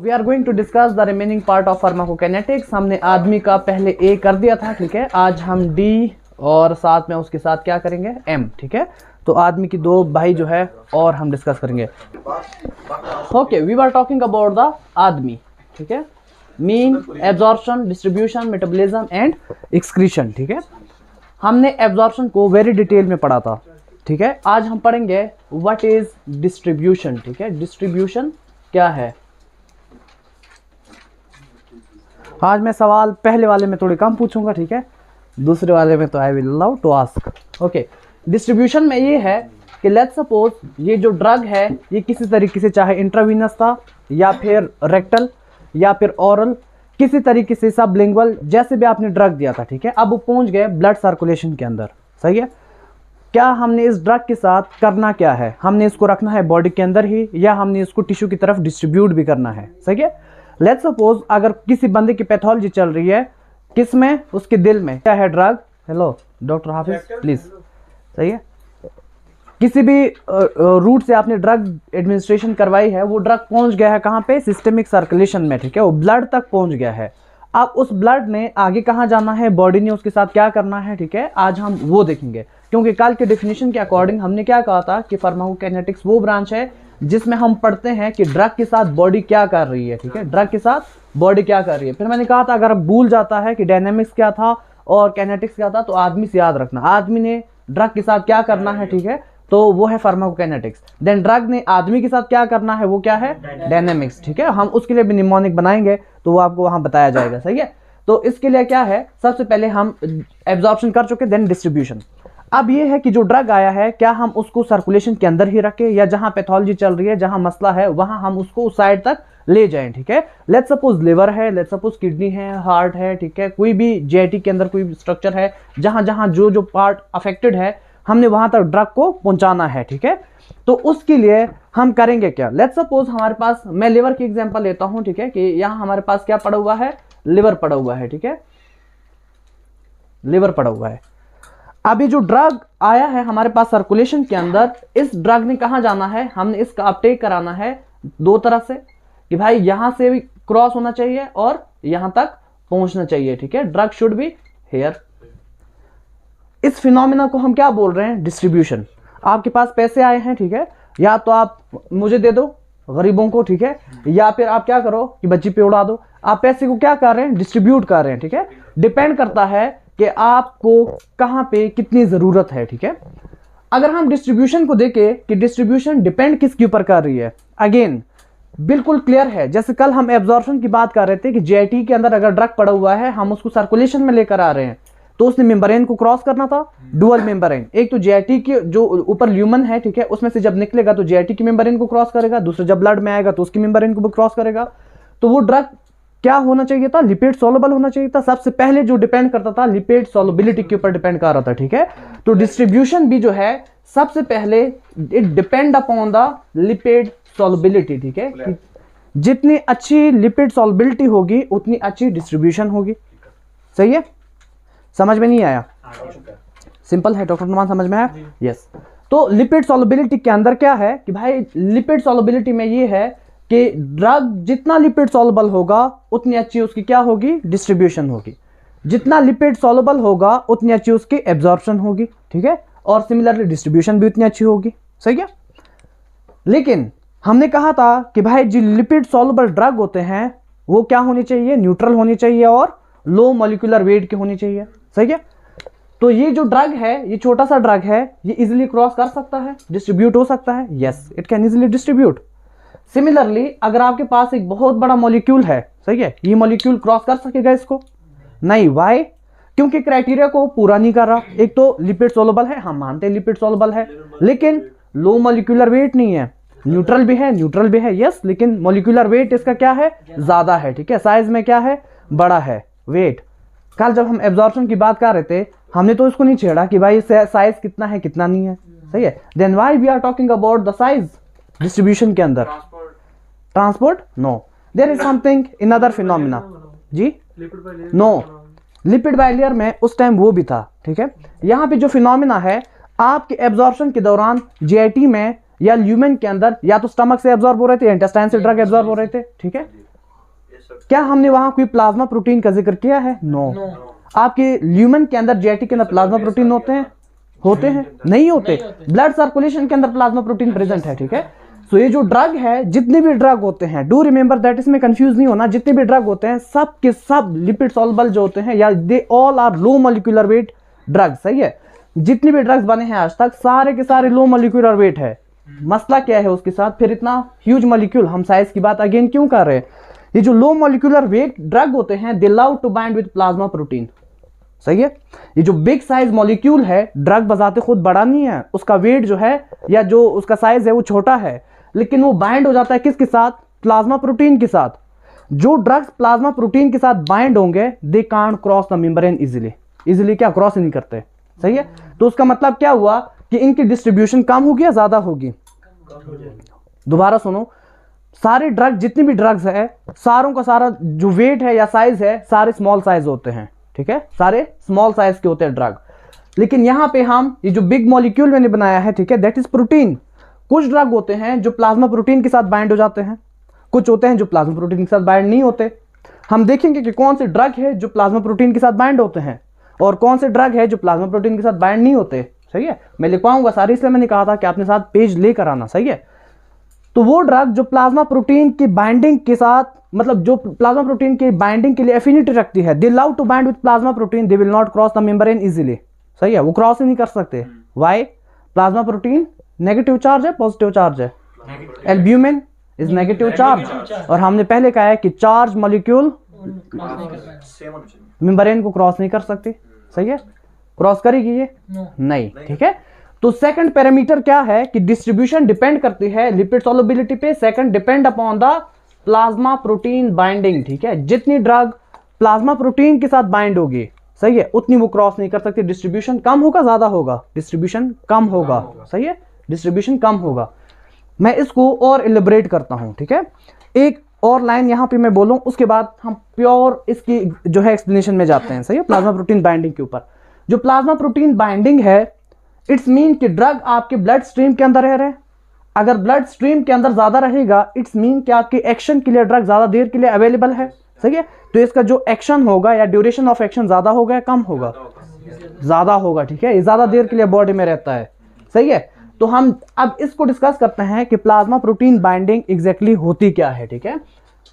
We are going to discuss the remaining part of pharmacokinetics. हमने ADME का पहले ए कर दिया था, ठीक है। आज हम डी और साथ में उसके साथ क्या करेंगे, एम, ठीक है। तो आदमी की दो भाई जो है और हम डिस्कस करेंगे। Okay, we were talking about the ADME, ठीक है। Mean, absorption, distribution, metabolism and excretion, ठीक है। हमने एब्जॉर्प्शन को वेरी डिटेल में पढ़ा था, ठीक है। आज हम पढ़ेंगे व्हाट इज डिस्ट्रीब्यूशन, ठीक है। डिस्ट्रीब्यूशन क्या है। आज मैं सवाल पहले वाले में थोड़ी कम पूछूंगा, ठीक है। दूसरे वाले में तो I will love to ask. Okay, distribution में ये है कि लेट्स सपोज ये जो ड्रग है ये किसी तरीके से, चाहे इंट्रावीनस था या फिर रेक्टल या फिर ओरल, किसी तरीके से सबलिंगुअल, जैसे भी आपने ड्रग दिया था, ठीक है। अब वो पहुंच गए ब्लड सर्कुलेशन के अंदर, सही है। क्या हमने इस ड्रग के साथ करना क्या है, हमने इसको रखना है बॉडी के अंदर ही या हमने इसको टिश्यू की तरफ डिस्ट्रीब्यूट भी करना है, सही है। लेट्स सपोज अगर किसी बंदे की पैथोलॉजी चल रही है, किस में, उसके दिल में, क्या है drug, hello doctor Hafiz please, सही है। किसी भी रूट से आपने ड्रग एडमिनिस्ट्रेशन करवाई है, वो ड्रग पहुंच गया है कहाँ पे, सिस्टेमिक सर्कुलेशन में, ठीक है। वो ब्लड तक पहुंच गया है। अब उस ब्लड ने आगे कहाँ जाना है, बॉडी ने उसके साथ क्या करना है, ठीक है। आज हम वो देखेंगे, क्योंकि कल के डेफिनेशन के अकॉर्डिंग हमने क्या कहा था कि फार्माकोकाइनेटिक्स वो ब्रांच है जिसमें हम पढ़ते हैं कि ड्रग के साथ बॉडी क्या कर रही है, ठीक है। ड्रग के साथ बॉडी क्या कर रही है। फिर मैंने कहा था अगर भूल जाता है कि डायनेमिक्स क्या था और काइनेटिक्स क्या था, तो आदमी से याद रखना, आदमी ने ड्रग के साथ क्या करना है, ठीक है, तो वो है फार्माकोकाइनेटिक्स। देन ड्रग ने आदमी के साथ क्या करना है, वो क्या है, डायनेमिक्स, ठीक है। हम उसके लिए भी निमोनिक बनाएंगे तो वो आपको वहां बताया जाएगा, सही है। तो इसके लिए क्या है, सबसे पहले हम एब्जॉर्प्शन कर चुके, देन डिस्ट्रीब्यूशन। अब ये है कि जो ड्रग आया है, क्या हम उसको सर्कुलेशन के अंदर ही रखें या जहां पैथोलॉजी चल रही है, जहां मसला है, वहां हम उसको उस साइड तक ले जाएं, ठीक है। लेट्स सपोज लिवर है, लेट्स सपोज किडनी है, हार्ट है, ठीक है। कोई भी जेआईटी के अंदर कोई भी स्ट्रक्चर है, जहां जहां जो जो पार्ट अफेक्टेड है, हमने वहां तक ड्रग को पहुंचाना है, ठीक है। तो उसके लिए हम करेंगे क्या, लेट्स सपोज हमारे पास, मैं लिवर की एग्जांपल लेता हूं, ठीक है, कि यहां हमारे पास क्या पड़ा हुआ है, लिवर पड़ा हुआ है, ठीक है, लिवर पड़ा हुआ है। अभी जो ड्रग आया है हमारे पास सर्कुलेशन के अंदर, इस ड्रग ने कहां जाना है, हमने इसका अपटेक कराना है दो तरह से, कि भाई यहां से भी क्रॉस होना चाहिए और यहां तक पहुंचना चाहिए, ठीक है। Drug should be here. इस फिनोमिना को हम क्या बोल रहे हैं, डिस्ट्रीब्यूशन। आपके पास पैसे आए हैं, ठीक है, या तो आप मुझे दे दो गरीबों को, ठीक है, या फिर आप क्या करो कि बच्ची पे उड़ा दो। आप पैसे को क्या कर रहे हैं, डिस्ट्रीब्यूट कर रहे हैं, ठीक है। डिपेंड करता है कि आपको कहां पे कितनी जरूरत है, ठीक है। अगर हम डिस्ट्रीब्यूशन को देखें कि डिस्ट्रीब्यूशन डिपेंड किसके ऊपर कर रही है, अगेन बिल्कुल क्लियर है। जैसे कल हम एब्जॉर्प्शन की बात कर रहे थे कि जेआईटी के अंदर अगर ड्रग पड़ा हुआ है, हम उसको सर्कुलेशन में लेकर आ रहे हैं, तो उसने मेम्ब्रेन को क्रॉस करना था, डुअल मेम्ब्रेन। एक तो जेआईटी के जो ऊपर ल्यूमन है, ठीक है, उसमें से जब निकलेगा तो जेआईटी की मेम्ब्रेन को क्रॉस करेगा, दूसरा जब ब्लड में आएगा तो उसकी मेम्ब्रेन को भी क्रॉस करेगा। तो वो ड्रग क्या होना चाहिए था, लिपिड सॉल्युबल होना चाहिए था। सबसे पहले जो डिपेंड करता था लिपिड सॉल्युबिलिटी के ऊपर डिपेंड कर रहा था, ठीक है। तो डिस्ट्रीब्यूशन भी जो है सबसे पहले it depend upon the lipid solubility, ठीक है। कि जितनी अच्छी लिपिड सॉल्युबिलिटी होगी उतनी अच्छी डिस्ट्रीब्यूशन होगी, सही है। समझ में नहीं आया, सिंपल है डॉक्टर नुमान, समझ में आया, यस। तो लिपिड सॉल्युबिलिटी के अंदर क्या है कि भाई लिपिड सॉल्युबिलिटी में ये है कि ड्रग जितना लिपिड सॉल्युबल होगा उतनी अच्छी उसकी क्या होगी, डिस्ट्रीब्यूशन होगी। जितना लिपिड सॉल्युबल होगा उतनी अच्छी उसकी एब्जॉर्प्शन होगी, ठीक है, और सिमिलरली डिस्ट्रीब्यूशन भी उतनी अच्छी होगी, सही है। लेकिन हमने कहा था कि भाई जो लिपिड सॉल्युबल ड्रग होते हैं वो क्या होनी चाहिए, न्यूट्रल होनी चाहिए और लो मॉलिक्यूलर वेट की होनी चाहिए, सही है। तो ये जो ड्रग है, ये छोटा सा ड्रग है, ये इजिली क्रॉस कर सकता है, डिस्ट्रीब्यूट हो सकता है, yes it can easily distribute. Similarly अगर आपके पास एक बहुत बड़ा मॉलिक्यूल है, सही है, ये मॉलिक्यूल क्रॉस कर सकेगा इसको, नहीं, वाई, क्योंकि क्राइटेरिया को पूरा नहीं कर रहा। एक तो लिपिड सॉल्युबल है, हम मानते हैं लिपिड सॉल्युबल है, लेकिन लो मॉलिक्यूलर वेट नहीं है, न्यूट्रल भी है, न्यूट्रल भी है, यस, लेकिन मॉलिक्यूलर वेट इसका क्या है, ज्यादा है, ठीक है। साइज में क्या है, बड़ा है, वेट। कल जब हम एब्जॉर्प्शन की बात कर रहे थे, हमने तो इसको नहीं छेड़ा कि भाई साइज कितना है कितना नहीं है, सही है। Then why we are talking about the size distribution के अंदर, transport, no, there is something another phenomena जी, नो, लिपिड बाय लेयर में उस टाइम वो भी था, ठीक है। यहाँ पे जो फिनोमिना है, आपके एब्जॉर्प्शन के दौरान जेआईटी में या ल्यूमेन के अंदर या तो स्टमक से एब्जॉर्ब हो रहे थे या इंटेस्टाइन से ड्रग एब्जॉर्ब हो रहे थे, ठीक है। क्या हमने वहां कोई प्लाज्मा प्रोटीन का जिक्र किया है? नो। आपके ल्यूमन के अंदर, जेटी के अंदर प्लाज्मा प्रोटीन होते हैं? नहीं होते। ब्लड सर्कुलेशन के अंदर प्लाज्मा प्रोटीन प्रेजेंट है, ठीक है। सो ये जो ड्रग है, जितने भी ड्रग होते हैं, डू रिमेंबर दैट, इसमें कंफ्यूज नहीं होना, जितने भी ड्रग होते हैं सब के सब लिपिड सॉल्युबल जो होते हैं, या they all are low molecular weight drug, सही है। जितने भी ड्रग्स बने हैं आज तक, सारे के सारे लो मॉलिक्यूलर वेट है। मसला क्या है उसके साथ? फिर इतना ह्यूज मॉलिक्यूल, हम साइज की बात अगेन क्यों कर रहे हैं? ये जो लो मॉलिक्यूलर वेट ड्रग होते हैं, they love to bind with plasma protein, सही है। ये जो बिग साइज मॉलिक्यूल है, ड्रग बजाते खुद बड़ा नहीं है, उसका वेट जो है या जो उसका साइज है वो छोटा है, लेकिन वो बाइंड हो जाता है किसके साथ? प्लाज्मा प्रोटीन के साथ। जो ड्रग्स प्लाज्मा प्रोटीन के साथ बाइंड होंगे, they can't cross the membrane easily क्या क्रॉस नहीं करते, सही है। तो उसका मतलब क्या हुआ कि इनकी डिस्ट्रीब्यूशन कम होगी या ज्यादा होगी? दोबारा सुनो, सारे ड्रग, जितनी भी ड्रग्स है, सारों का सारा जो वेट है या साइज है, सारे स्मॉल साइज होते हैं, ठीक है, सारे स्मॉल साइज के होते हैं ड्रग। लेकिन यहां पे हम ये जो बिग मॉलिक्यूल मैंने बनाया है, ठीक है, दैट इज प्रोटीन। कुछ ड्रग होते हैं जो प्लाज्मा प्रोटीन के साथ बाइंड हो जाते हैं, कुछ होते हैं जो प्लाज्मा प्रोटीन के साथ बाइंड नहीं होते। हम देखेंगे कि कौन से ड्रग है जो प्लाज्मा प्रोटीन के साथ बाइंड होते हैं और कौन से ड्रग है जो प्लाज्मा प्रोटीन के साथ बाइंड नहीं होते, सही है। मैं लिखवाऊंगा सारी, इसलिए मैंने कहा था कि आपने साथ पेज लेकर आना, सही है। तो वो ड्रग जो प्लाज्मा प्रोटीन की बाइंडिंग के साथ, मतलब जो प्लाज्मा प्रोटीन की बाइंडिंग के लिए एफिनिटी रखती है, they love to bind with plasma protein, they will not cross the membrane easily, सही है। वो क्रॉस ही नहीं कर सकते। Why? Plasma protein negative charge है, पॉजिटिव चार्ज है? एल्ब्यूमिन इज नेगेटिव चार्ज, और हमने पहले कहा है कि चार्ज मॉलिक्यूल मेम्ब्रेन को क्रॉस नहीं कर सकती, सही है। क्रॉस करेगी ये? नहीं, ठीक है। तो सेकंड पैरामीटर क्या है कि डिस्ट्रीब्यूशन डिपेंड करती है लिपिड सॉल्युबिलिटी पे, second depend upon the plasma protein binding, ठीक है। जितनी ड्रग प्लाज्मा प्रोटीन के साथ बाइंड होगी, सही है, उतनी वो क्रॉस नहीं कर सकती। डिस्ट्रीब्यूशन कम होगा, ज्यादा होगा? डिस्ट्रीब्यूशन कम होगा, सही है, डिस्ट्रीब्यूशन कम होगा। मैं इसको और एलिब्रेट करता हूं, ठीक है। एक और लाइन यहां पे मैं बोलूं, उसके बाद हम प्योर इसकी जो है एक्सप्लेनेशन में जाते हैं, सही है, प्लाज्मा प्रोटीन बाइंडिंग के ऊपर। जो प्लाज्मा प्रोटीन बाइंडिंग है, इट्स मीन कि ड्रग आपके ब्लड स्ट्रीम के अंदर रहे। अगर ब्लड स्ट्रीम के अंदर ज्यादा रहेगा, इट्स मीन कि आपके एक्शन के लिए ड्रग ज्यादा देर के लिए अवेलेबल है, सही है। तो इसका जो एक्शन होगा या ड्यूरेशन ऑफ एक्शन ज्यादा होगा या कम होगा? ज्यादा होगा, ठीक है, ये ज्यादा देर के लिए बॉडी में रहता है, सही है। तो हम अब इसको डिस्कस करते हैं कि प्लाज्मा प्रोटीन बाइंडिंग एग्जैक्टली होती क्या है, ठीक है।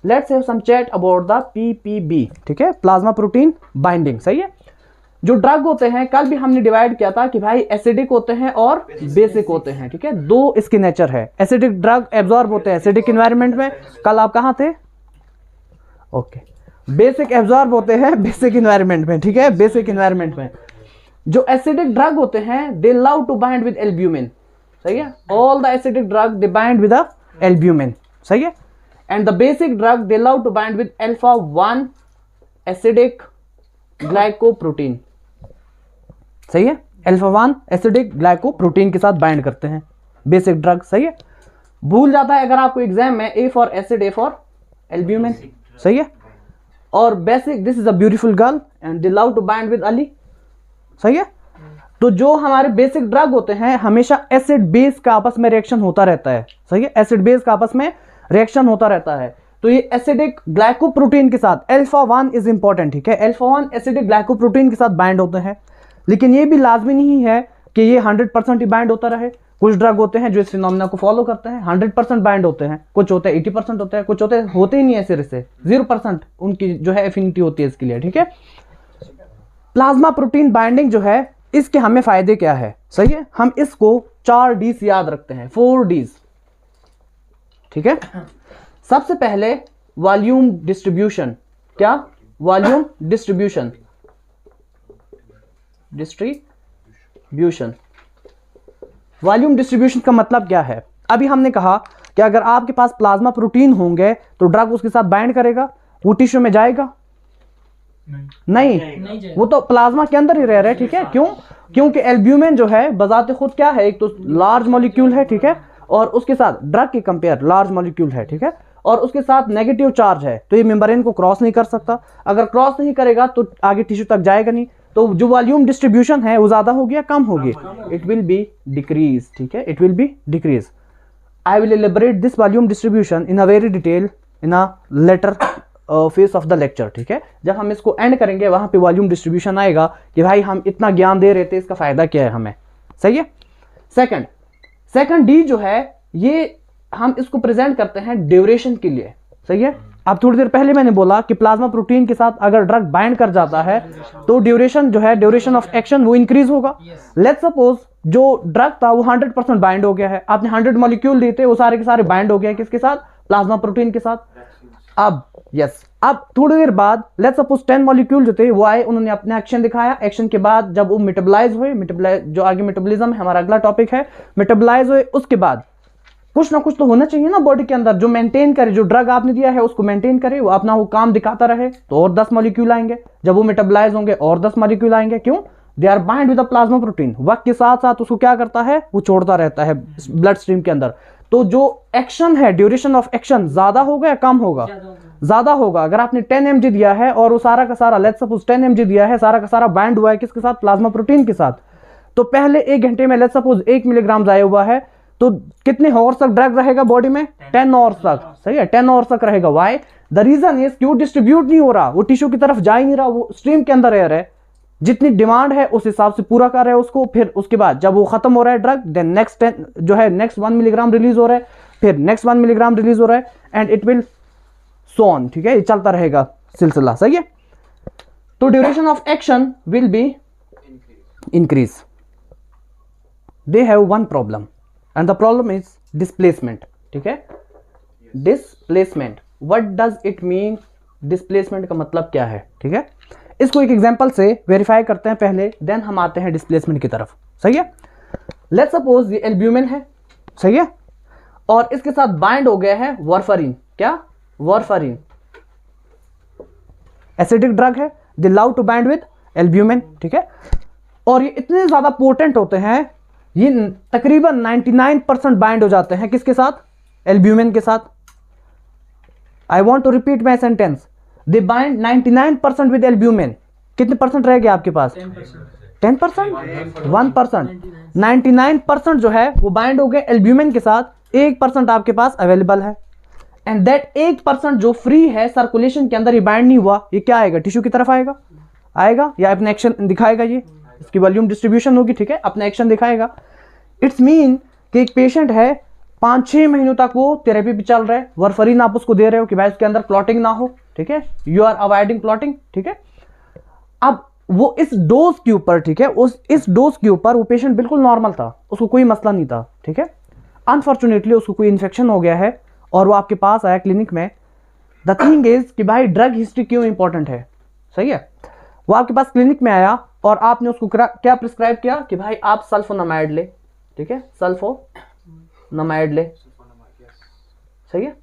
Let's have some chat about the PPB, ठीक है, प्लाज्मा प्रोटीन बाइंडिंग, सही है। जो ड्रग होते हैं, कल भी हमने डिवाइड किया था कि भाई एसिडिक होते हैं और बेसिक होते हैं, ठीक है। दो इसके नेचर है। एसिडिक ड्रग एब्जॉर्ब होते हैं एसिडिक एनवायरनमेंट में, कल आप कहां थे? ओके। बेसिक एब्जॉर्ब होते हैं बेसिक एनवायरनमेंट में, ठीक है, बेसिक एनवायरनमेंट में। जो एसिडिक ड्रग होते हैं, they love to bind with albumin, सही है। All the acidic drug they bind with albumin, सही है। And the basic drug they love to bind with alpha 1 acidic glycoprotein, सही है। अल्फा 1 एसिडिक ग्लाइकोप्रोटीन के साथ बाइंड करते हैं बेसिक ड्रग, सही है। भूल जाता है अगर आपको एग्जाम में, A for acid, A for albumin, सही है। और basic, this is a beautiful girl and they love to bind with Ali, सही है। तो जो हमारे बेसिक ड्रग होते हैं, हमेशा एसिड बेस का आपस में रिएक्शन होता रहता है, सही है, एसिड बेस का आपस में रिएक्शन होता रहता है। तो ये एसिडिक ग्लाइकोप्रोटीन के साथ अल्फा 1 इज इंपॉर्टेंट, ठीक है, अल्फा 1 एसिडिक ग्लाइकोप्रोटीन के साथ बाइंड होते हैं। लेकिन ये भी लाजमी नहीं है कि ये 100% ही बाइंड होता रहे। कुछ ड्रग होते हैं जो इस फिनोमेना को फॉलो करते हैं, 100% बाइंड होते हैं, कुछ होते हैं 80% होते हैं, कुछ होते ही नहीं है, सिरे से 0% उनकी जो है एफिनिटी होती है इसके लिए, ठीक है। प्लाज्मा प्रोटीन बाइंडिंग जो है, इसके हमें फायदे क्या है, सही है। हम इसको 4 Ds याद रखते हैं, 4 Ds, ठीक है। सबसे पहले वॉल्यूम डिस्ट्रीब्यूशन। क्या? वॉल्यूम डिस्ट्रीब्यूशन, वॉल्यूम डिस्ट्रीब्यूशन का मतलब क्या है? अभी हमने कहा कि अगर आपके पास प्लाज्मा प्रोटीन होंगे तो ड्रग उसके साथ बाइंड करेगा, वो टिश्यू में जाएगा? नहीं, वो तो प्लाज्मा के अंदर ही रह रहा है, ठीक है। क्यों? क्योंकि एल्ब्यूमिन जो है बजाते खुद क्या है, एक तो लार्ज मॉलिक्यूल है, ठीक है, और उसके साथ ड्रग के कंपेयर लार्ज मॉलिक्यूल है, ठीक है, और उसके साथ नेगेटिव चार्ज है, तो ये मेम्ब्रेन को क्रॉस नहीं कर सकता। अगर क्रॉस नहीं करेगा तो आगे टिश्यू तक जाएगा नहीं। तो जो वॉल्यूम डिस्ट्रीब्यूशन है वो ज्यादा होगी या कम होगी? इट विल बी डिक्रीज, ठीक है, it will be decrease. I will elaborate this volume distribution in a very detail in a later phase of the lecture, ठीक है। जब हम इसको एंड करेंगे वहां पे वॉल्यूम डिस्ट्रीब्यूशन आएगा कि भाई हम इतना ज्ञान दे रहे थे, इसका फायदा क्या है हमें, सही है। सेकंड डी जो है ये हम इसको प्रेजेंट करते हैं ड्यूरेशन के लिए, सही है। अब थोड़ी देर पहले मैंने बोला कि प्लाज्मा प्रोटीन के साथ अगर ड्रग बाइंड कर जाता है तो ड्यूरेशन जो है, ड्यूरेशन ऑफ एक्शन वो इंक्रीज होगा। लेट्स सपोज जो ड्रग था वो 100% बाइंड हो गया है, आपने 100 मॉलिक्यूल दिए थे, वो सारे के सारे बाइंड हो गए किसके साथ, प्लाज्मा प्रोटीन के साथ। अब थोड़ी देर बाद लेट्स सपोज 10 मॉलिक्यूल जो थे वो आए, उन्होंने अपना एक्शन दिखाया। एक्शन के बाद जब वो मेटाबोलाइज हुए, जो आगे मेटाबॉलिज्म है हमारा अगला टॉपिक है, मेटाबोलाइज हुए, उसके बाद कुछ ना कुछ तो होना चाहिए ना बॉडी के अंदर जो मेंटेन करे, जो ड्रग आपने दिया है उसको मेंटेन करे, वो अपना वो काम दिखाता रहे, तो और 10 मॉलिक्यूल आएंगे। जब वो मेटाबोलाइज होंगे और 10 मॉलिक्यूल आएंगे, क्यों, they are bind with the plasma protein. वक्त के साथ साथ उसको क्या करता है, वो छोड़ता रहता है ब्लड स्ट्रीम के अंदर। तो जो एक्शन है, ड्यूरेशन ऑफ एक्शन ज्यादा होगा या कम होगा, ज्यादा होगा। अगर आपने 10 mg दिया है और वो सारा का सारा, लेट्स सपोज 10 mg दिया है, सारा का सारा बाइंड हुआ है किसके साथ, प्लाज्मा प्रोटीन के साथ, तो पहले 1 घंटे में लेट्स सपोज 1 मिलीग्राम आया हुआ है, तो कितने हॉर्स तक ड्रग रहेगा बॉडी में, 10 हॉर्स तक, सही है, 10 हॉर्स तक रहेगा। वाई, द रीजन इज क्यों डिस्ट्रीब्यूट नहीं हो रहा, वो टिश्यू की तरफ जा ही नहीं रहा, वो स्ट्रीम के अंदर रह रहा है, जितनी डिमांड है उस हिसाब से पूरा कर रहे हैं उसको। फिर उसके बाद जब वो खत्म हो रहा है ड्रग, देन नेक्स्ट जो है नेक्स्ट 1 मिलीग्राम रिलीज हो रहा है, फिर नेक्स्ट 1 मिलीग्राम रिलीज हो रहा है, and it will so on, ठीक है, ये चलता रहेगा सिलसिला, सही है। तो duration of action will be increase. They have one problem and the problem is displacement, ठीक है। Displacement, what does it mean, displacement का मतलब क्या है, ठीक है। इसको एक एग्जांपल से वेरीफाई करते हैं पहले, देन हम आते हैं डिस्प्लेसमेंट की तरफ, सही है। लेट्स सपोज ये एल्ब्यूमिन है, सही है, और इसके साथ बाइंड हो गया है वार्फरिन, क्या, वार्फरिन एसिडिक ड्रग है, they love to bind with albumin, ठीक है। और ये इतने ज्यादा पोटेंट होते हैं, ये तकरीबन 99% बाइंड हो जाते हैं किसके साथ, एल्ब्यूमिन के साथ। I want to repeat my sentence, they bind 99% with albumin. कितने परसेंट रह गया आपके पास, 10%, 1%, 99% जो है वो बाइंड हो गए एल्ब्यूमिन के साथ, 1% आपके पास अवेलेबल है। एंड दैट 1% जो फ्री है सर्कुलेशन के अंदर, ये बाइंड नहीं हुआ, ये क्या आएगा, टिश्यू की तरफ आएगा या अपना एक्शन दिखाएगा, ये इसकी वॉल्यूम डिस्ट्रीब्यूशन होगी, ठीक है, अपना एक्शन दिखाएगा। इट्स मीन कि एक पेशेंट है 5-6 महीनों तक वो थेरेपी पे चल रहा है, वार्फरिन आप उसको दे रहे हो कि भाई उसके अंदर क्लॉटिंग ना हो, ठीक है, यू आर अवॉइडिंग क्लॉटिंग, ठीक है। अब वो इस डोज के ऊपर, ठीक है, इस डोज के ऊपर वो पेशेंट बिल्कुल नॉर्मल था, उसको कोई मसला नहीं था, ठीक है। अनफॉर्चुनेटली उसको कोई इन्फेक्शन हो गया है और वो आपके पास आया क्लिनिक में। द थिंग इज कि भाई ड्रग हिस्ट्री क्यों इंपॉर्टेंट है, सही है। वो आपके पास क्लिनिक में आया और आपने उसको क्या प्रिस्क्राइब किया कि भाई आप सल्फोनामाइड ले, ठीक है, सल्फोनामाइड ले, सही है।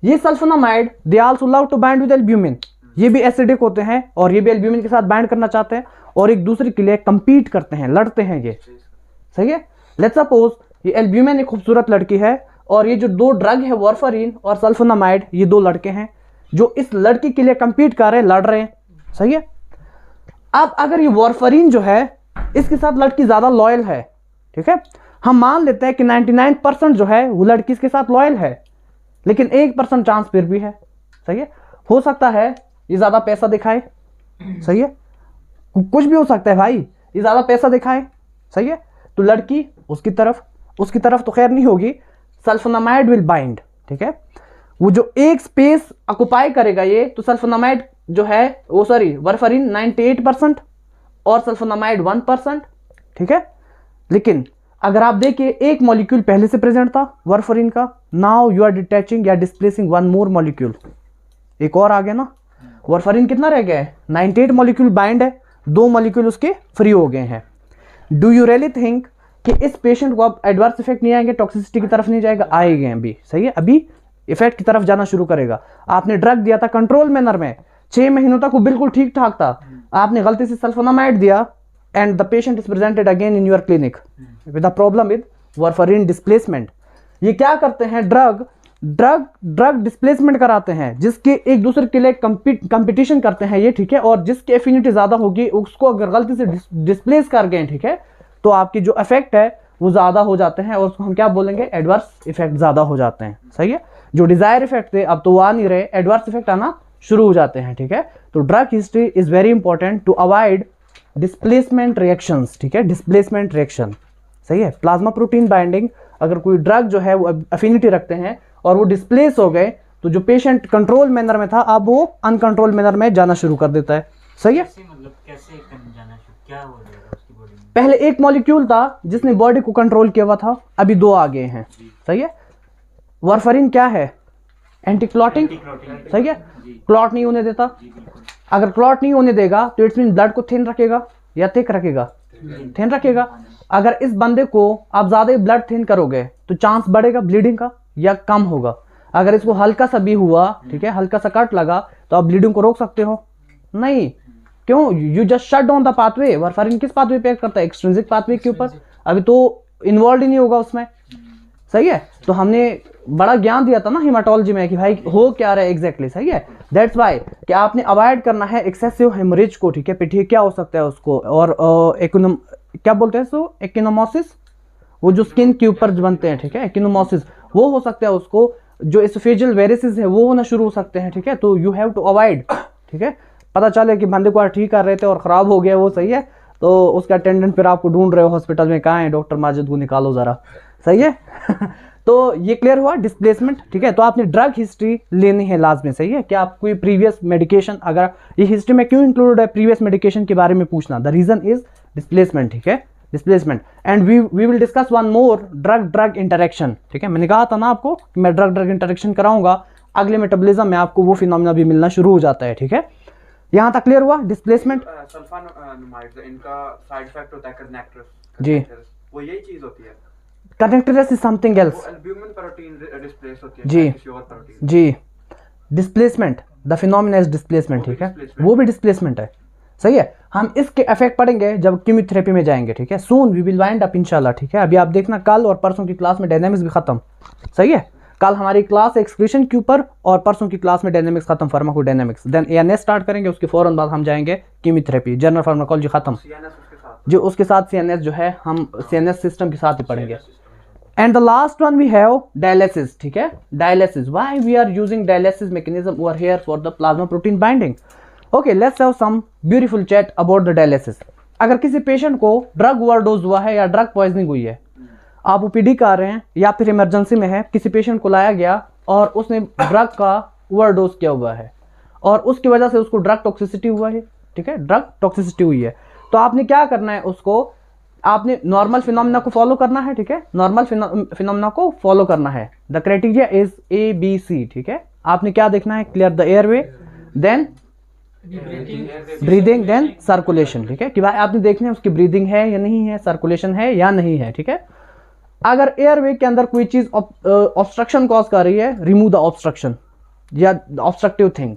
ये sulfonamide they also love to bind with albumin, ये भी एसिडिक होते हैं और ये भी एल्ब्यूमिन के साथ बाइंड करना चाहते हैं और एक दूसरे के लिए कंपीट करते हैं, लड़ते हैं ये, सही है। लेट्स सपोज ये एल्ब्यूमिन एक खूबसूरत लड़की है और ये जो दो ड्रग है वार्फरिन और सल्फोनामाइड, ये दो लड़के हैं जो इस लड़की के लिए कंपीट कर रहे हैं, लड़ रहे हैं, सही है। अब अगर ये वार्फरिन जो है इसके साथ लड़की ज्यादा लॉयल है, ठीक है, हम मान लेते हैं कि 99% जो है वो लड़की इसके साथ लॉयल है, लेकिन 1% चांस फिर भी है, सही है। हो सकता है ये ज्यादा पैसा दिखाए, सही है, कुछ भी हो सकता है भाई, ये ज्यादा पैसा दिखाए, सही है, तो लड़की उसकी तरफ तो खैर नहीं होगी, सल्फोनामाइड विल बाइंड, ठीक है। वो जो एक स्पेस ऑक्युपाई करेगा ये, तो सल्फोनामाइड जो है वो सॉरी वार्फरिन 98% और सल्फोनामाइड 1%, ठीक है। लेकिन अगर आप देखिए एक मॉलिक्यूल पहले से प्रेजेंट था वार्फरिन का, नाउ यू आर डिटैचिंग या डिस्प्लेसिंग वन मोर मॉलिक्यूल, एक और आ गया ना, वार्फरिन कितना रह गया है, 98 मॉलिक्यूल बाइंड है, 2 मॉलिक्यूल उसके फ्री हो गए हैं। डू यू रियली थिंक कि इस पेशेंट को अब एडवर्स इफेक्ट नहीं आएंगे, टॉक्सिसिटी की तरफ नहीं जाएगा, आएंगे अभी, सही है, अभी इफेक्ट की तरफ जाना शुरू करेगा। आपने ड्रग दिया था कंट्रोल मैनर में, 6 महीनों तक वो बिल्कुल ठीक ठाक था, आपने गलती से सल्फोनामाइड दिया and the patient is presented again in your clinic with the problem with warfarin displacement. ये क्या करते हैं, ड्रग डिस्प्लेसमेंट कराते हैं, जिसके एक दूसरे के लिए कंपटीशन करते हैं ये, ठीक है, और जिसकी एफिनिटी ज्यादा होगी उसको अगर गलती से डिस्प्लेस कर गए, ठीक है, तो आपकी जो इफेक्ट है वो ज़्यादा हो जाते हैं और उसको हम क्या बोलेंगे, एडवर्स इफेक्ट ज़्यादा हो जाते हैं। सही है, जो डिजायर इफेक्ट थे अब तो वो आ नहीं रहे, एडवर्स इफेक्ट आना शुरू हो जाते हैं। ठीक है, तो drug history is very important to avoid displacement reactions. ठीक है, डिस्प्लेसमेंट रिएक्शन। सही है, प्लाज्मा प्रोटीन बाइंडिंग, अगर कोई ड्रग जो है वो अफिनिटी रखते हैं और वो डिस्प्लेस हो गए तो जो पेशेंट कंट्रोल मैनर में था अब वो अनकंट्रोल मैनर में जाना शुरू कर देता है। सही है, मतलब कैसे जाना शुरू, क्या हो जाएगा उसकी बॉडी में? पहले एक मॉलिक्यूल था जिसने बॉडी को कंट्रोल किया हुआ था, अभी दो आ गए हैं। सही है, वारफरिन क्या है, एंटी क्लॉटिंग। सही है, क्लॉट नहीं होने देता। अगर क्लॉट नहीं होने देगा तो इट्स मीन ब्लड को थिन रखेगा या थिक रखेगा, थिन रखेगा। अगर इस बंदे को आप ज्यादा ब्लड थिन करोगे तो चांस बढ़ेगा ब्लीडिंग का या कम होगा। अगर इसको हल्का सा भी हुआ, ठीक है, हल्का सा कट लगा तो आप ब्लीडिंग को रोक सकते हो? नहीं। क्यों? You just shut down the pathway. Warfarin किस पाथवे पे एक्ट करता है? एक्सट्रिंसिक पाथवे के ऊपर। अभी तो इन्वॉल्व ही नहीं होगा उसमें। सही है, तो हमने बड़ा ज्ञान दिया था ना हिमाटोलॉजी में कि भाई हो क्या रहा है एग्जैक्टली। सही है, दैट्स वाई कि आपने अवॉइड करना है एक्सेसिव हेमोरेज को। ठीक है, पिठी क्या हो सकता है उसको, और क्या बोलते हैं सो, एक्टिनोमोसिस, वो जो स्किन के ऊपर बनते हैं। ठीक है, एक्टिनोमोसिस वो हो सकता है उसको। जो एसोफेजियल वेरिसेस है वो होना शुरू हो सकते हैं। ठीक है, तो यू हैव टू अवॉइड। ठीक है, पता चले कि बंदे को ठीक कर रहे थे और खराब हो गया वो। सही है, तो उसका अटेंडेंट फिर आपको ढूंढ रहे हो हॉस्पिटल में, कहाँ है डॉक्टर माजिद को निकालो जरा। सही है तो ये क्लियर हुआ डिस्प्लेसमेंट। ठीक है, तो आपने ड्रग हिस्ट्री लेनी है लाजमी। सही है, क्या आप कोई प्रीवियस मेडिकेशन, अगर ये हिस्ट्री में क्यों इंक्लूडेड है प्रीवियस मेडिकेशन के बारे में पूछना, द रीजन इज डिस्प्लेसमेंट। ठीक है, displacement. And we will discuss one more, drug drug interaction. ठीक है, मैंने कहा था ना आपको कि मैं ड्रग ड्रग इंटरेक्शन कराऊंगा, अगले मेटाबॉलिज्म में आपको वो फिनोमेना भी मिलना शुरू हो जाता है। ठीक है, यहाँ तक क्लियर हुआ डिस्प्लेसमेंट। सल्फानोमाइड्स इनका साइड इफेक्ट होता है कनेक्टर्स जी, वो यही चीज होती है। Connectors is something else. Albumin protein displace होती है जी किसी और प्रोटीन। जी, displacement, the phenomena is displacement. ठीक है, वो भी डिस्प्लेसमेंट है। सही है, हम इसके इफेक्ट पढ़ेंगे जब कीमोथेरेपी में जाएंगे। ठीक है, soon we will wind up इंशाल्लाह। ठीक है, अभी आप देखना कल और परसों की क्लास में डायनामिक्स भी खत्म। सही है, कल हमारी क्लास एक्सक्रीशन के ऊपर और परसों की क्लास में डायनामिक्स खत्म, फार्माकोडायनामिक्स। देन एएनएस स्टार्ट करेंगे, उसके फौरन बाद हम जाएंगे कीमोथेरेपी, जनरल फार्माकोलॉजी खत्म। जो उसके साथ सीएनएस जो है हम सीएनएस सिस्टम के साथ ही पढ़ेंगे। And the last one we have dialysis. ठीक है, dialysis, why we are using dialysis mechanism over here for the plasma protein binding. Okay, let's have some beautiful chat about the dialysis. अगर किसी patient को drug overdose हुआ है या drug poisoning हुई है, आप ओपीडी कर रहे हैं या फिर इमरजेंसी में है, किसी पेशेंट को लाया गया और उसने ड्रग का ओवरडोज किया हुआ है और उसकी वजह से उसको ड्रग टॉक्सिसिटी हुआ है। ठीक है, ड्रग टॉक्सिसिटी हुई है, तो आपने क्या करना है, उसको आपने नॉर्मल फिनोमेना को फॉलो करना है। ठीक है, नॉर्मल फिनोमेना को फॉलो करना है। The criteria is ABC। ठीक है, आपने क्या देखना है, clear the airway, then breathing, then circulation. ठीक है, कि भाई आपने देखना है उसकी ब्रीदिंग है या नहीं है, सर्कुलेशन है या नहीं है। ठीक है, अगर एयरवे के अंदर कोई चीज ऑब्स्ट्रक्शन कॉज कर रही है, रिमूव द ऑब्स्ट्रक्शन या ऑब्स्ट्रक्टिव थिंग।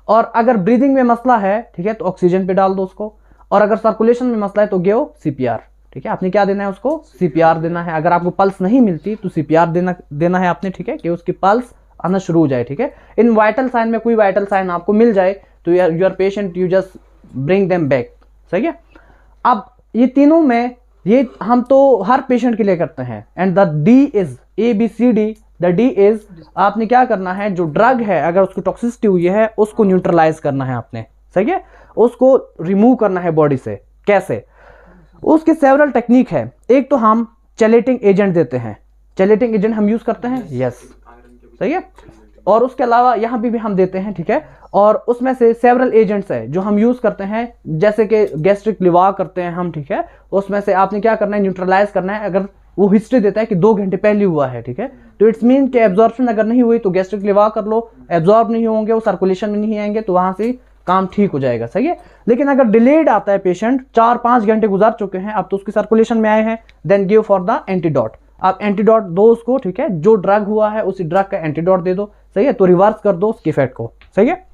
और अगर ब्रीदिंग में मसला है, ठीक है, तो ऑक्सीजन पे डाल दो उसको। और अगर सर्कुलेशन में मसला है तो गिव CPR। ठीक है, आपने क्या देना है उसको, CPR देना है। अगर आपको पल्स नहीं मिलती तो CPR देना है आपने। ठीक है, कि उसकी पल्स आना शुरू हो जाए। ठीक है, इन वाइटल साइन में कोई वाइटल साइन आपको मिल जाए तो your patient, you just bring them back. सही है, अब ये तीनों में ये हम तो हर पेशेंट के लिए करते हैं। And the D is ABCD। The D is आपने क्या करना है, जो ड्रग है अगर उसको टॉक्सिसिटी हुई है उसको न्यूट्रलाइज करना है आपने। सही है, उसको रिमूव करना है बॉडी से। कैसे, उसके सेवरल टेक्निक है। एक तो हम चैलेटिंग एजेंट देते हैं, चैलेटिंग एजेंट हम यूज करते हैं। यस, सही है, और उसके अलावा यहाँ भी हम देते हैं। ठीक है, और उसमें से सेवरल एजेंट्स है जो हम यूज करते हैं, जैसे कि गैस्ट्रिक लिवा करते हैं हम। ठीक है, उसमें से आपने क्या करना है, न्यूट्रलाइज करना है। अगर वो हिस्ट्री देता है कि 2 घंटे पहले हुआ है, ठीक है, तो इट्स मीन कि एब्जॉर्प्शन अगर नहीं हुई तो गैस्ट्रिक लिवा कर लो, एब्जॉर्ब नहीं होंगे, वो सर्कुलेशन में नहीं आएंगे, तो वहां से काम ठीक हो जाएगा। सही है, लेकिन अगर डिलेड आता है पेशेंट, 4-5 घंटे गुजार चुके हैं, अब तो उसकी सर्कुलेशन में आए हैं, then give for the antidote. आप एंटीडोट दो उसको। ठीक है, जो ड्रग हुआ है उसी ड्रग का एंटीडोट दे दो। सही है, तो रिवर्स कर दो उसके इफेक्ट को। सही है,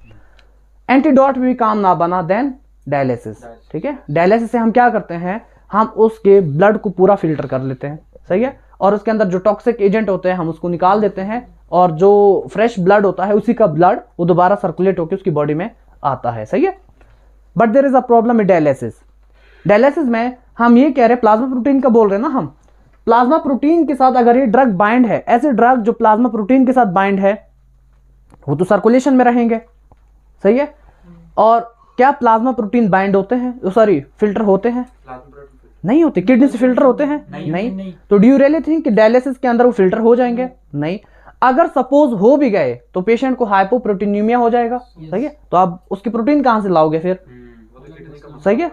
एंटीडोट भी काम ना बना, देन डायलिसिस। ठीक है, डायलिसिस से हम क्या करते हैं, हम उसके ब्लड को पूरा फिल्टर कर लेते हैं। सही है, और उसके अंदर जो टॉक्सिक एजेंट होते हैं हम उसको निकाल देते हैं, और जो फ्रेश ब्लड होता है उसी का ब्लड वो दोबारा सर्कुलेट होकर उसकी बॉडी में आता है। सही है, but there is a problem in dialysis. Dialysis में हम ये कह रहे हैं, प्लाज्मा प्रोटीन का बोल रहे हैं ना हम, प्लाज्मा प्रोटीन के साथ अगर ये ड्रग बाइंड है, ऐसे ड्रग जो प्लाज्मा प्रोटीन के साथ बाइंड है वो तो सर्कुलेशन में रहेंगे, सही है। और क्या प्लाज्मा प्रोटीन बाइंड होते हैं, सॉरी फिल्टर होते हैं? नहीं होते। किडनी से फिल्टर होते हैं? नहीं। तो डू यू रियली थिंक कि डायलिसिस के अंदर वो फिल्टर हो जाएंगे? नहीं। अगर सपोज हो भी गए तो पेशेंट को हाइपोप्रोटीनियमिया हो जाएगा, सही है। तो आप उसकी प्रोटीन कहां से लाओगे फिर? सही है,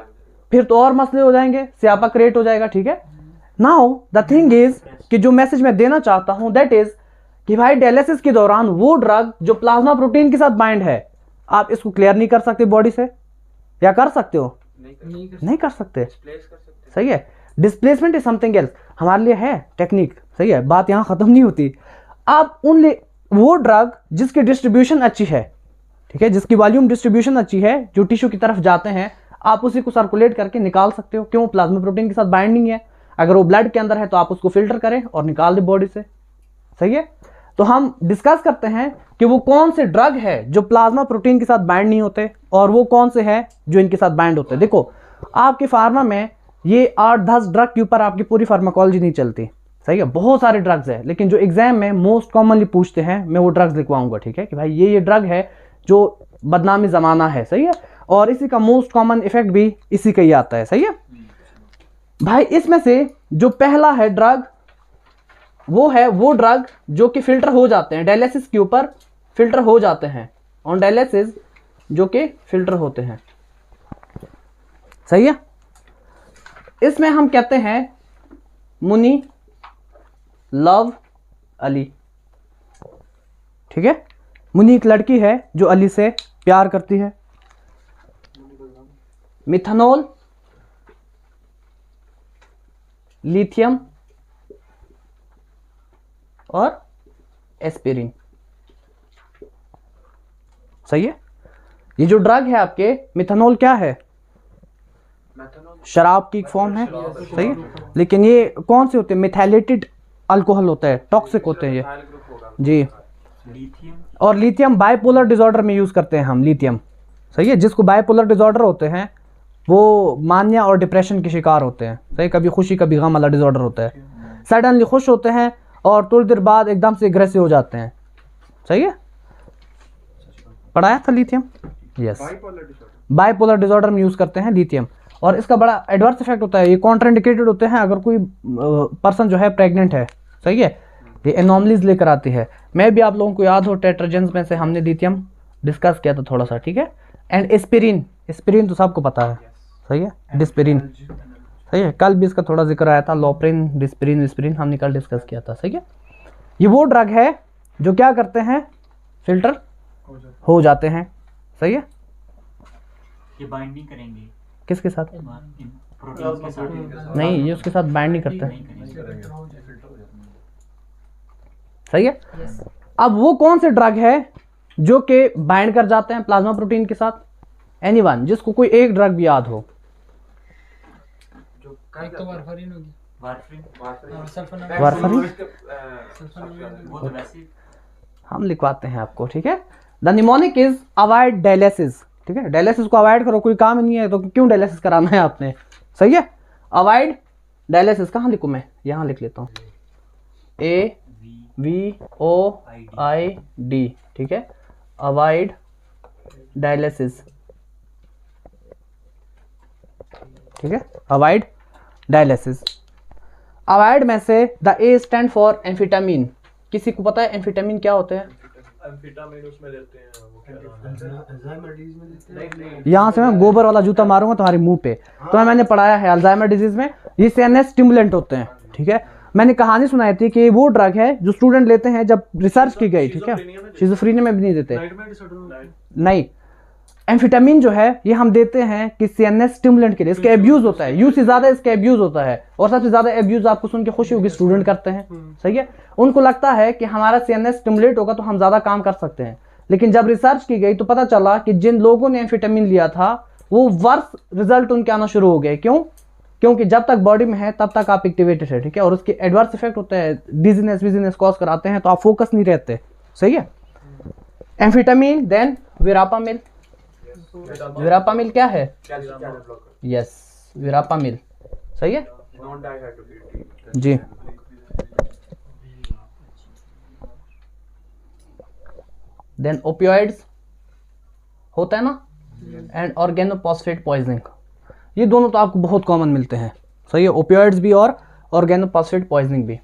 फिर तो और मसले हो जाएंगे, स्यापा क्रिएट हो जाएगा, ठीक है। नाउ द थिंग इज कि जो मैसेज मैं देना चाहता हूं दैट इज कि भाई डायलिसिस के दौरान वो ड्रग जो प्लाज्मा प्रोटीन के साथ बाइंड है, आप इसको क्लियर नहीं कर सकते बॉडी से, या कर सकते हो? नहीं कर सकते, सही है। डिस्प्लेसमेंट इज समथिंग एल्स, हमारे लिए है टेक्निक, सही है, बात यहां खत्म नहीं होती। आप उन वो ड्रग जिसकी डिस्ट्रीब्यूशन अच्छी है, ठीक है, जिसकी वॉल्यूम डिस्ट्रीब्यूशन अच्छी है, जो टिश्यू की तरफ जाते हैं, आप उसी को सर्कुलेट करके निकाल सकते हो। क्यों? प्लाज्मा प्रोटीन के साथ बाइंडिंग है। अगर वो ब्लड के अंदर है तो आप उसको फिल्टर करें और निकाल दें बॉडी से, सही है। तो हम डिस्कस करते हैं कि वो कौन से ड्रग है जो प्लाज्मा प्रोटीन के साथ बाइंड नहीं होते और वो कौन से हैं जो इनके साथ बाइंड होते हैं। देखो आपके फार्मा में ये 8-10 ड्रग के ऊपर आपकी पूरी फार्माकोलॉजी नहीं चलती, सही है। बहुत सारे ड्रग्स है, लेकिन जो एग्जाम में मोस्ट कॉमनली पूछते हैं मैं वो ड्रग्स लिखवाऊंगा, ठीक है, कि भाई ये ड्रग है जो बदनामी जमाना है, सही है, और इसी का मोस्ट कॉमन इफेक्ट भी इसी का ही आता है, सही है भाई। इसमें से जो पहला है ड्रग वो है वो ड्रग जो कि फिल्टर हो जाते हैं डायलिसिस के ऊपर, फिल्टर हो जाते हैं ऑन डायलिसिस, जो कि फिल्टर होते हैं, सही है। इसमें हम कहते हैं मुनी लव अली, ठीक है। मुनी एक लड़की है जो अली से प्यार करती है। मिथानॉल, लिथियम और एस्पिरिन, सही है। ये जो ड्रग है आपके, मिथानॉल क्या है? शराब की फॉर्म है, सही है। लेकिन ये कौन से होते हैं? मिथाइलेटेड अल्कोहल होता है, टॉक्सिक होते हैं ये जी। और लिथियम बाइपोलर डिसऑर्डर में यूज करते हैं हम लिथियम, सही है। जिसको बाइपोलर डिसऑर्डर होते हैं वो मानिया और डिप्रेशन के शिकार होते हैं, सही। कभी खुशी कभी गम वाला डिसऑर्डर होता है। सडनली खुश होते हैं और थोड़ी देर बाद एकदम से एग्रेसिव हो जाते हैं, सही है। पढ़ाया था लिथियम, यस। बाइपोलर डिसऑर्डर में यूज करते हैं लिथियम, और इसका बड़ा एडवर्स इफेक्ट होता है। ये कॉन्ट्राइंडिकेटेड होते हैं अगर कोई पर्सन जो है प्रेग्नेंट है, सही है। ये एनॉमलीज लेकर आती है। मैं भी आप लोगों को याद हो टेट्राजेंस में से हमने लिथियम डिस्कस किया था थोड़ा सा, ठीक है। एंड एस्पिरिन, एस्पिरिन तो सबको पता है, सही है। डिस्पिरिन, सही है, कल भी इसका थोड़ा जिक्र आया था। लोप्रिन, डिस्पिरिन, एस्पिरिन हमने कल डिस्कस किया था, सही है। ये वो ड्रग है जो क्या करते हैं? फिल्टर हो जाते हैं, सही है। ये बाइंड नहीं करेंगे किसके साथ? प्रोटीन के साथ नहीं, ये उसके साथ बाइंड नहीं करते, सही है। अब वो कौन से ड्रग है जो कि बाइंड कर जाते हैं प्लाज्मा प्रोटीन के साथ? एनीवन जिसको कोई एक ड्रग भी याद हो? एक तो वारफारिन होगी, वारफारिन वो तो वैसे हम लिखवाते हैं आपको, ठीक है। The mnemonic is avoid dialysis, ठीक है। डायलिसिस को अवॉइड करो, कोई काम नहीं है तो क्यों डायलिसिस कराना है आपने, सही है। अवॉइड डायलिसिस कहाँ लिखूं मैं? यहाँ लिख लेता हूँ, AVOID, ठीक है। अवॉइड डायलिसिस, ठीक है। Avoid dialysis. अवॉइड में से the A stand for amphetamine. किसी को पता है एम्फेटामिन क्या होते हैं? एम्फेटामिन उसमें देते हैं, वो क्या नाम है? यहाँ से मैं गोबर वाला जूता मारूंगा तुम्हारे मुंह पे। तो मैंने पढ़ाया है अल्जाइमर डिजीज में ये CNS स्टिमुलेंट होते हैं, ठीक है। मैंने कहानी सुनाई थी कि वो ड्रग है जो स्टूडेंट लेते हैं जब रिसर्च की गई, ठीक है। शिज़ोफ्रेनिया में भी नहीं देते, नहीं। एम्फेटामिन जो है ये हम देते हैं कि CNS स्टिमुलेंट के लिए। इसका एब्यूज होता है, यूज से ज्यादा इसका एब्यूज होता है, और सबसे ज्यादा एब्यूज आपको सुन के खुशी होगी स्टूडेंट करते हैं, सही है। उनको लगता है कि हमारा CNS स्टिमुलेट होगा तो हम ज्यादा काम कर सकते हैं, लेकिन जब रिसर्च की गई तो पता चला कि जिन लोगों ने एम्फेटामिन लिया था वो वर्स रिजल्ट उनके आना शुरू हो गए। क्यों? क्योंकि जब तक बॉडी में है तब तक आप एक्टिवेटेड है, ठीक है, और उसके एडवर्स इफेक्ट होते हैं, डिजीनेस विजीनेस कॉज कराते हैं, तो आप फोकस नहीं रहते, सही है। Amphetamine, then verapamil. वेरापामिल क्या है? यस, वेरापामिल, सही है। नॉन डाइहाइड्रोकेटी जी। देन ओपियोइड्स होता है ना, एंड ऑर्गेनोफॉस्फेट पॉइजनिंग, ये दोनों तो आपको बहुत कॉमन मिलते हैं, सही है, ओपियोइड्स भी और ऑर्गेनोफॉस्फेट पॉइजनिंग भी।